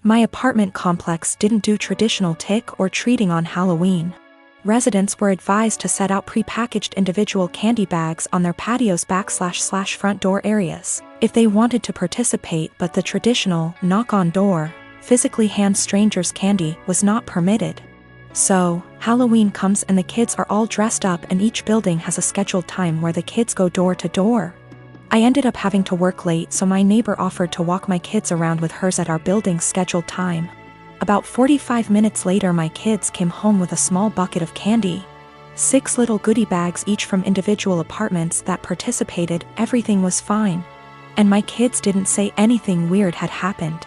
My apartment complex didn't do traditional trick or treating on Halloween. Residents were advised to set out pre-packaged individual candy bags on their patios / front door areas if they wanted to participate, but the traditional knock-on-door, physically hand strangers candy was not permitted. So, Halloween comes and the kids are all dressed up and each building has a scheduled time where the kids go door to door. I ended up having to work late, so my neighbor offered to walk my kids around with hers at our building's scheduled time. About 45 minutes later, my kids came home with a small bucket of candy. 6 little goodie bags each from individual apartments that participated. Everything was fine. And my kids didn't say anything weird had happened.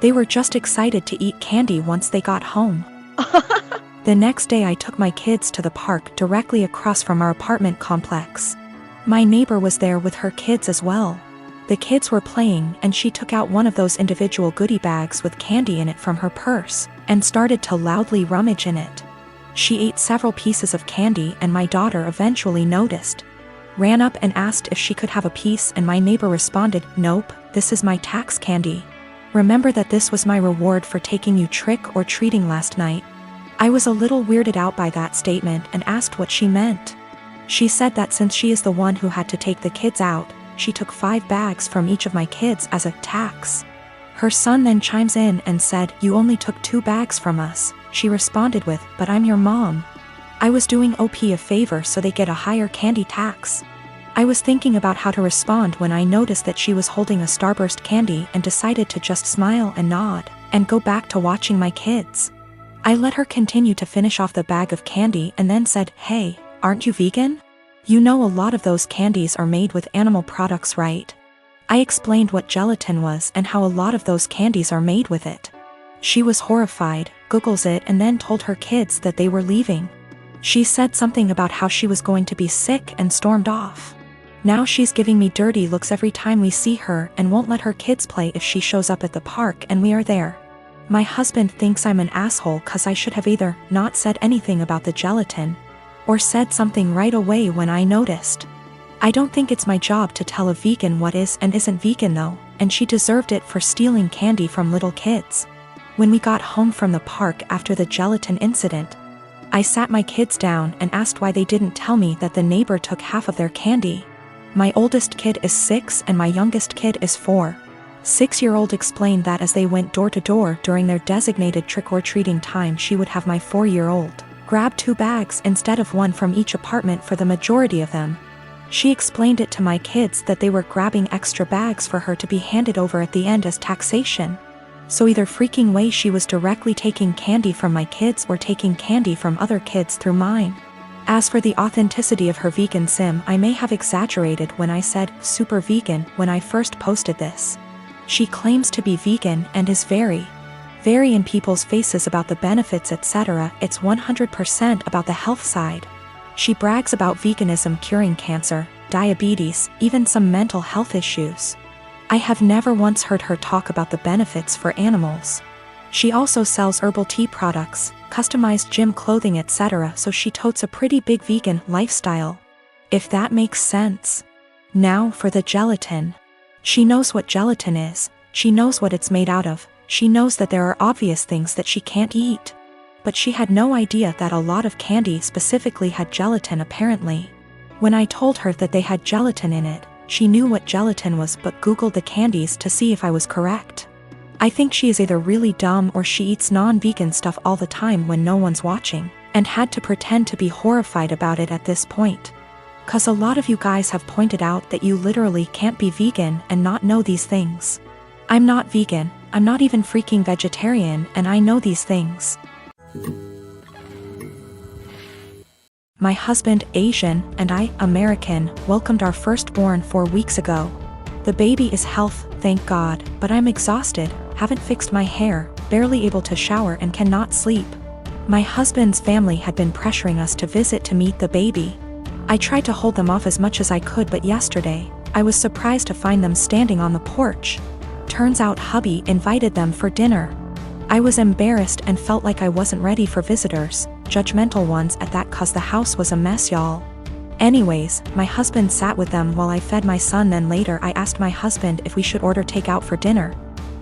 They were just excited to eat candy once they got home. The next day I took my kids to the park directly across from our apartment complex. My neighbor was there with her kids as well. The kids were playing and she took out one of those individual goodie bags with candy in it from her purse and started to loudly rummage in it. She ate several pieces of candy and my daughter eventually noticed. Ran up and asked if she could have a piece, and my neighbor responded, "Nope, this is my tax candy. Remember that this was my reward for taking you trick or treating last night." I was a little weirded out by that statement and asked what she meant. She said that since she is the one who had to take the kids out, she took 5 bags from each of my kids as a tax. Her son then chimes in and said, "You only took 2 bags from us." She responded with, "But I'm your mom. I was doing OP a favor so they get a higher candy tax." I was thinking about how to respond when I noticed that she was holding a Starburst candy and decided to just smile and nod and go back to watching my kids. I let her continue to finish off the bag of candy and then said, "Hey, aren't you vegan? You know a lot of those candies are made with animal products, right?" I explained what gelatin was and how a lot of those candies are made with it. She was horrified, Googles it, and then told her kids that they were leaving. She said something about how she was going to be sick and stormed off. Now she's giving me dirty looks every time we see her and won't let her kids play if she shows up at the park and we are there. My husband thinks I'm an asshole cause I should have either not said anything about the gelatin or said something right away when I noticed. I don't think it's my job to tell a vegan what is and isn't vegan though, and she deserved it for stealing candy from little kids. When we got home from the park after the gelatin incident, I sat my kids down and asked why they didn't tell me that the neighbor took half of their candy. My oldest kid is 6 and my youngest kid is 4. 6-year-old explained that as they went door to door during their designated trick-or-treating time, she would have my 4-year-old grab 2 bags instead of 1 from each apartment for the majority of them. She explained it to my kids that they were grabbing extra bags for her to be handed over at the end as taxation. So either freaking way she was directly taking candy from my kids or taking candy from other kids through mine. As for the authenticity of her vegan sim, I may have exaggerated when I said super vegan when I first posted this. She claims to be vegan and is very in people's faces about the benefits, etc. It's 100% about the health side. She brags about veganism curing cancer, diabetes, even some mental health issues. I have never once heard her talk about the benefits for animals. She also sells herbal tea products, customized gym clothing, etc., so she totes a pretty big vegan lifestyle. If that makes sense. Now for the gelatin. She knows what gelatin is, she knows what it's made out of, she knows that there are obvious things that she can't eat. But she had no idea that a lot of candy specifically had gelatin apparently. When I told her that they had gelatin in it, she knew what gelatin was but Googled the candies to see if I was correct. I think she is either really dumb or she eats non-vegan stuff all the time when no one's watching, and had to pretend to be horrified about it at this point. Cause a lot of you guys have pointed out that you literally can't be vegan and not know these things. I'm not vegan, I'm not even freaking vegetarian, and I know these things. My husband, Asian, and I, American, welcomed our firstborn 4 weeks ago. The baby is healthy, thank God, but I'm exhausted, haven't fixed my hair, barely able to shower and cannot sleep. My husband's family had been pressuring us to visit to meet the baby. I tried to hold them off as much as I could, but yesterday, I was surprised to find them standing on the porch. Turns out hubby invited them for dinner. I was embarrassed and felt like I wasn't ready for visitors, judgmental ones at that, cause the house was a mess, y'all. Anyways, my husband sat with them while I fed my son, then later I asked my husband if we should order takeout for dinner.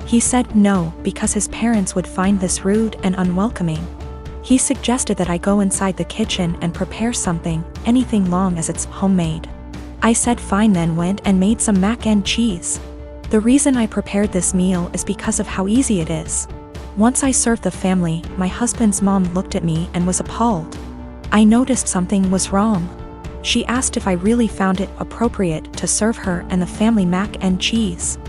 He said no, because his parents would find this rude and unwelcoming. He suggested that I go inside the kitchen and prepare something, anything long as it's homemade. I said fine, then went and made some mac and cheese. The reason I prepared this meal is because of how easy it is. Once I served the family, my husband's mom looked at me and was appalled. I noticed something was wrong. She asked if I really found it appropriate to serve her and the family mac and cheese.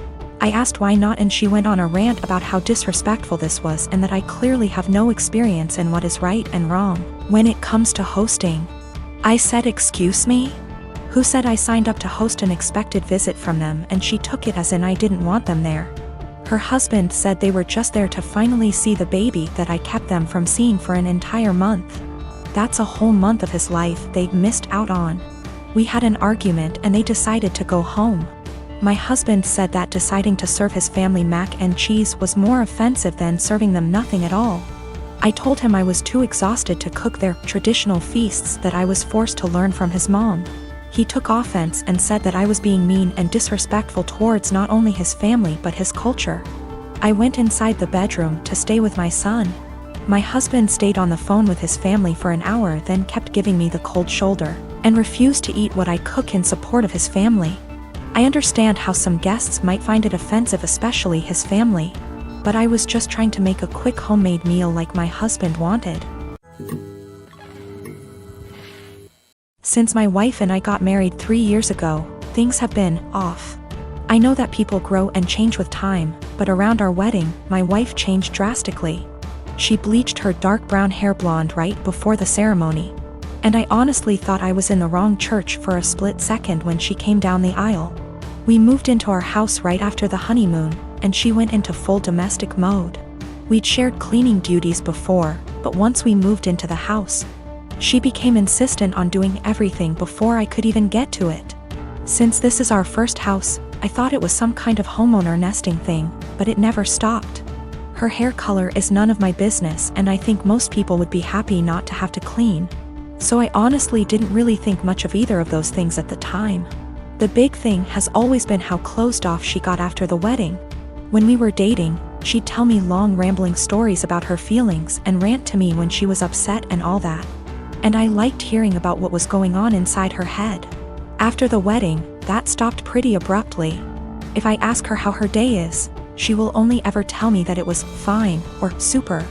I asked why not, and she went on a rant about how disrespectful this was and that I clearly have no experience in what is right and wrong when it comes to hosting. I said, "Excuse me? Who said I signed up to host an expected visit from them?" And she took it as in I didn't want them there. Her husband said they were just there to finally see the baby that I kept them from seeing for an entire month. That's a whole month of his life they missed out on. We had an argument and they decided to go home. My husband said that deciding to serve his family mac and cheese was more offensive than serving them nothing at all. I told him I was too exhausted to cook their traditional feasts, that I was forced to learn from his mom. He took offense and said that I was being mean and disrespectful towards not only his family but his culture. I went inside the bedroom to stay with my son. My husband stayed on the phone with his family for an hour, then kept giving me the cold shoulder, and refused to eat what I cook in support of his family. I understand how some guests might find it offensive, especially his family, but I was just trying to make a quick homemade meal like my husband wanted. Since my wife and I got married 3 years ago, things have been off. I know that people grow and change with time, but around our wedding, my wife changed drastically. She bleached her dark brown hair blonde right before the ceremony. And I honestly thought I was in the wrong church for a split second when she came down the aisle. We moved into our house right after the honeymoon, and she went into full domestic mode. We'd shared cleaning duties before, but once we moved into the house, she became insistent on doing everything before I could even get to it. Since this is our first house, I thought it was some kind of homeowner nesting thing, but it never stopped. Her hair color is none of my business, and I think most people would be happy not to have to clean. So I honestly didn't really think much of either of those things at the time. The big thing has always been how closed off she got after the wedding. When we were dating, she'd tell me long rambling stories about her feelings and rant to me when she was upset and all that. And I liked hearing about what was going on inside her head. After the wedding, that stopped pretty abruptly. If I ask her how her day is, she will only ever tell me that it was fine or super.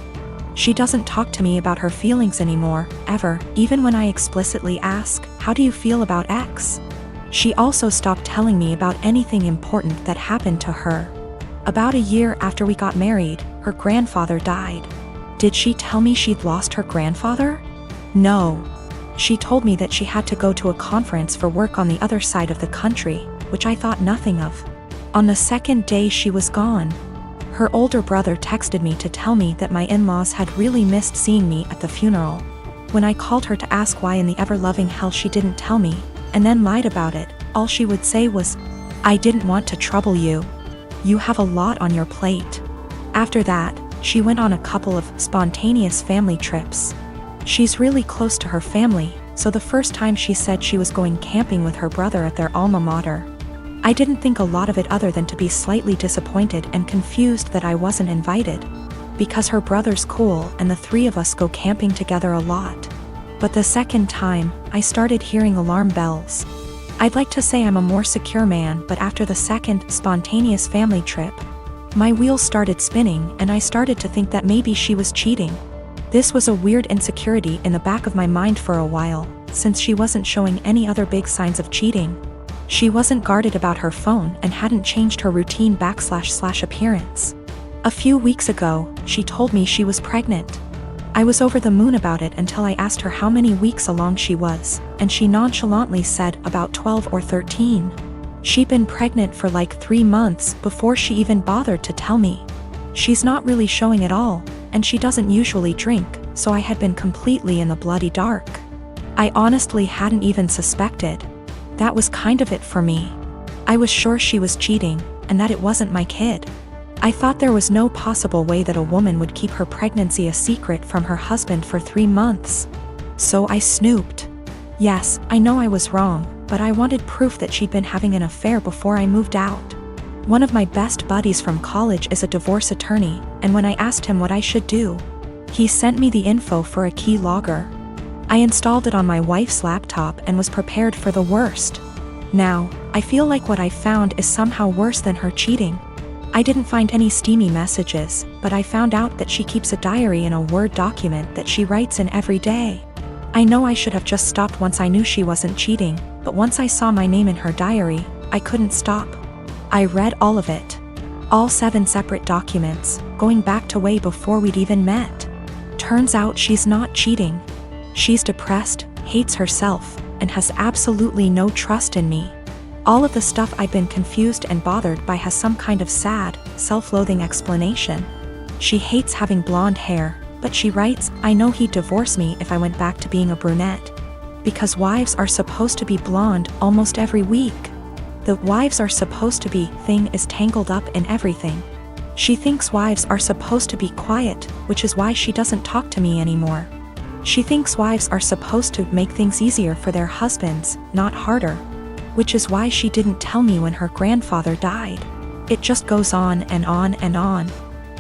She doesn't talk to me about her feelings anymore, ever, even when I explicitly ask, "How do you feel about X?" She also stopped telling me about anything important that happened to her. About a year after we got married, her grandfather died. Did she tell me she'd lost her grandfather? No. She told me that she had to go to a conference for work on the other side of the country, which I thought nothing of. On the second day she was gone. Her older brother texted me to tell me that my in-laws had really missed seeing me at the funeral. When I called her to ask why in the ever-loving hell she didn't tell me, and then lied about it, all she would say was, "I didn't want to trouble you. You have a lot on your plate." After that, she went on a couple of spontaneous family trips. She's really close to her family, so the first time she said she was going camping with her brother at their alma mater. I didn't think a lot of it other than to be slightly disappointed and confused that I wasn't invited, because her brother's cool and the three of us go camping together a lot. But the second time, I started hearing alarm bells. I'd like to say I'm a more secure man, but after the second spontaneous family trip, my wheels started spinning and I started to think that maybe she was cheating. This was a weird insecurity in the back of my mind for a while, since she wasn't showing any other big signs of cheating. She wasn't guarded about her phone and hadn't changed her routine / appearance. A few weeks ago, she told me she was pregnant. I was over the moon about it until I asked her how many weeks along she was, and she nonchalantly said about 12 or 13. She'd been pregnant for like 3 months before she even bothered to tell me. She's not really showing at all, and she doesn't usually drink, so I had been completely in the bloody dark. I honestly hadn't even suspected. That was kind of it for me. I was sure she was cheating, and that it wasn't my kid. I thought there was no possible way that a woman would keep her pregnancy a secret from her husband for 3 months. So I snooped. Yes, I know I was wrong, but I wanted proof that she'd been having an affair before I moved out. One of my best buddies from college is a divorce attorney, and when I asked him what I should do, he sent me the info for a key logger. I installed it on my wife's laptop and was prepared for the worst. Now, I feel like what I found is somehow worse than her cheating. I didn't find any steamy messages, but I found out that she keeps a diary in a Word document that she writes in every day. I know I should have just stopped once I knew she wasn't cheating, but once I saw my name in her diary, I couldn't stop. I read all of it. All 7 separate documents, going back to way before we'd even met. Turns out she's not cheating. She's depressed, hates herself, and has absolutely no trust in me. All of the stuff I've been confused and bothered by has some kind of sad, self-loathing explanation. She hates having blonde hair, but she writes, "I know he'd divorce me if I went back to being a brunette. Because wives are supposed to be blonde almost every week. The wives are supposed to be thing is tangled up in everything." She thinks wives are supposed to be quiet, which is why she doesn't talk to me anymore. She thinks wives are supposed to make things easier for their husbands, not harder. Which is why she didn't tell me when her grandfather died. It just goes on and on and on.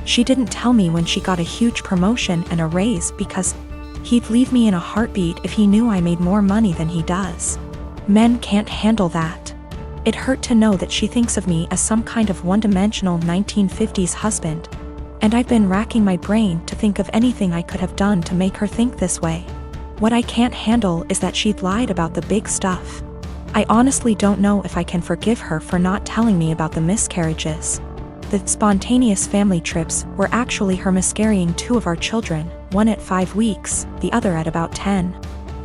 She didn't tell me when she got a huge promotion and a raise because he'd leave me in a heartbeat if he knew I made more money than he does. Men can't handle that. It hurt to know that she thinks of me as some kind of one-dimensional 1950s husband. And I've been racking my brain to think of anything I could have done to make her think this way. What I can't handle is that she'd lied about the big stuff. I honestly don't know if I can forgive her for not telling me about the miscarriages. The spontaneous family trips were actually her miscarrying 2 of our children, one at 5 weeks, the other at about 10.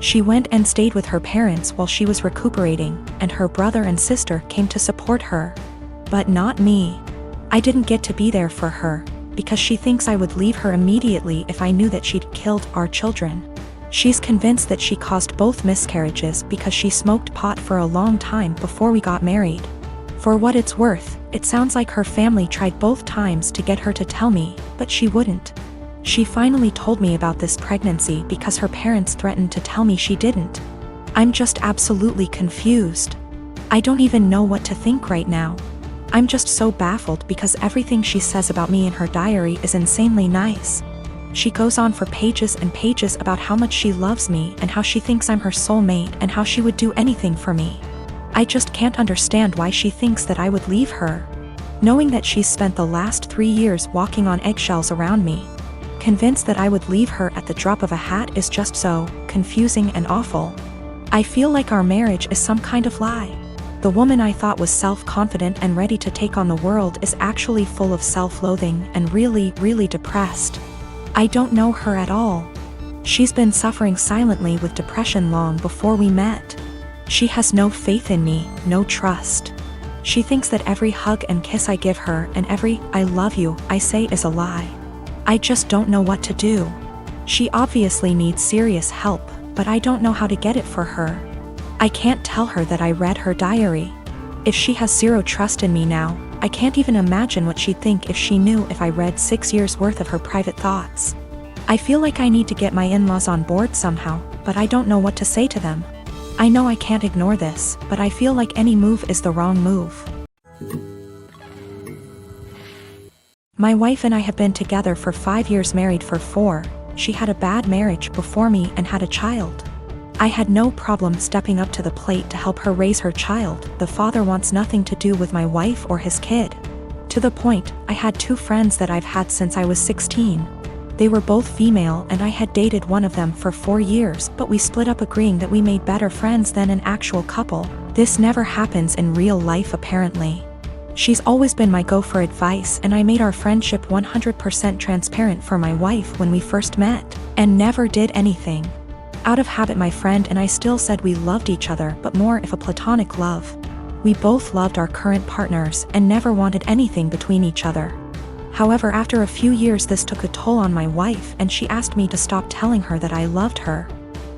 She went and stayed with her parents while she was recuperating, and her brother and sister came to support her. But not me. I didn't get to be there for her, because she thinks I would leave her immediately if I knew that she'd killed our children. She's convinced that she caused both miscarriages because she smoked pot for a long time before we got married. For what it's worth, it sounds like her family tried both times to get her to tell me, but she wouldn't. She finally told me about this pregnancy because her parents threatened to tell me she didn't. I'm just absolutely confused. I don't even know what to think right now. I'm just so baffled because everything she says about me in her diary is insanely nice. She goes on for pages and pages about how much she loves me and how she thinks I'm her soulmate and how she would do anything for me. I just can't understand why she thinks that I would leave her. Knowing that she's spent the last 3 years walking on eggshells around me, convinced that I would leave her at the drop of a hat is just so confusing and awful. I feel like our marriage is some kind of lie. The woman I thought was self-confident and ready to take on the world is actually full of self-loathing and really, really depressed. I don't know her at all. She's been suffering silently with depression long before we met. She has no faith in me, no trust. She thinks that every hug and kiss I give her and every "I love you" I say is a lie. I just don't know what to do. She obviously needs serious help, but I don't know how to get it for her. I can't tell her that I read her diary. If she has zero trust in me now, I can't even imagine what she'd think if she knew if I read 6 years worth of her private thoughts. I feel like I need to get my in-laws on board somehow, but I don't know what to say to them. I know I can't ignore this, but I feel like any move is the wrong move. My wife and I have been together for 5 years, married for 4. She had a bad marriage before me and had a child. I had no problem stepping up to the plate to help her raise her child. The father wants nothing to do with my wife or his kid. To the point, I had 2 friends that I've had since I was 16. They were both female and I had dated one of them for 4 years, but we split up agreeing that we made better friends than an actual couple. This never happens in real life apparently. She's always been my go for advice, and I made our friendship 100% transparent for my wife when we first met, and never did anything. Out of habit, my friend and I still said we loved each other, but more of a platonic love. We both loved our current partners and never wanted anything between each other. However, after a few years this took a toll on my wife and she asked me to stop telling her that I loved her.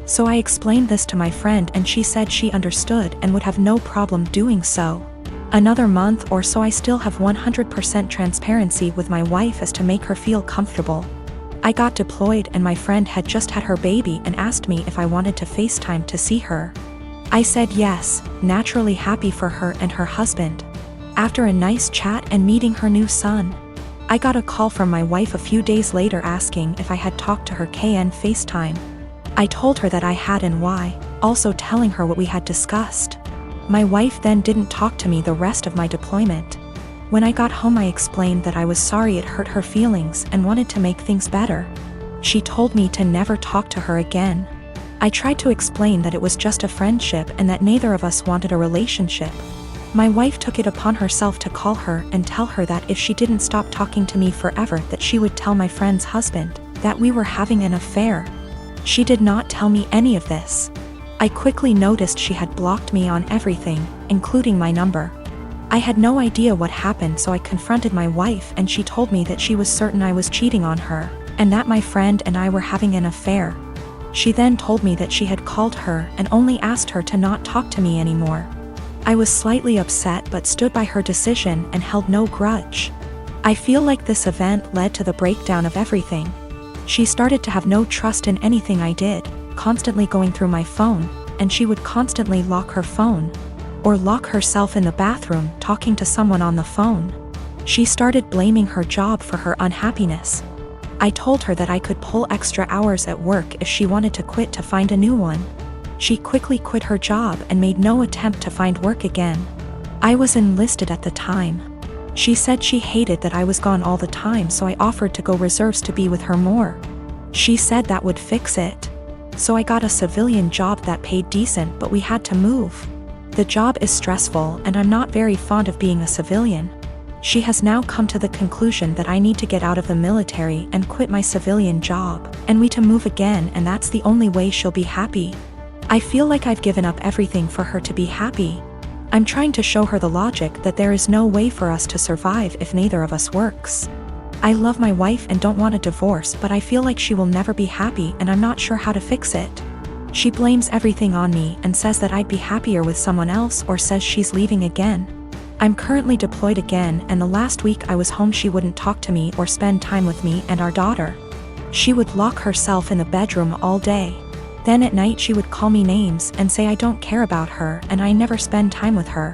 So I explained this to my friend and she said she understood and would have no problem doing so. Another month or so I still have 100% transparency with my wife as to make her feel comfortable. I got deployed and my friend had just had her baby and asked me if I wanted to FaceTime to see her. I said yes, naturally happy for her and her husband. After a nice chat and meeting her new son, I got a call from my wife a few days later asking if I had talked to her KN FaceTime. I told her that I had and why, also telling her what we had discussed. My wife then didn't talk to me the rest of my deployment. When I got home I explained that I was sorry it hurt her feelings and wanted to make things better. She told me to never talk to her again. I tried to explain that it was just a friendship and that neither of us wanted a relationship. My wife took it upon herself to call her and tell her that if she didn't stop talking to me forever that she would tell my friend's husband that we were having an affair. She did not tell me any of this. I quickly noticed she had blocked me on everything, including my number. I had no idea what happened, so I confronted my wife and she told me that she was certain I was cheating on her and that my friend and I were having an affair. She then told me that she had called her and only asked her to not talk to me anymore. I was slightly upset but stood by her decision and held no grudge. I feel like this event led to the breakdown of everything. She started to have no trust in anything I did, constantly going through my phone, and she would constantly lock her phone or lock herself in the bathroom talking to someone on the phone. She started blaming her job for her unhappiness. I told her that I could pull extra hours at work if she wanted to quit to find a new one. She quickly quit her job and made no attempt to find work again. I was enlisted at the time. She said she hated that I was gone all the time, so I offered to go reserves to be with her more. She said that would fix it. So I got a civilian job that paid decent, but we had to move. The job is stressful and I'm not very fond of being a civilian. She has now come to the conclusion that I need to get out of the military and quit my civilian job, and we to move again, and that's the only way she'll be happy. I feel like I've given up everything for her to be happy. I'm trying to show her the logic that there is no way for us to survive if neither of us works. I love my wife and don't want a divorce, but I feel like she will never be happy and I'm not sure how to fix it. She blames everything on me and says that I'd be happier with someone else, or says she's leaving again. I'm currently deployed again, and the last week I was home she wouldn't talk to me or spend time with me and our daughter. She would lock herself in the bedroom all day. Then at night she would call me names and say I don't care about her and I never spend time with her.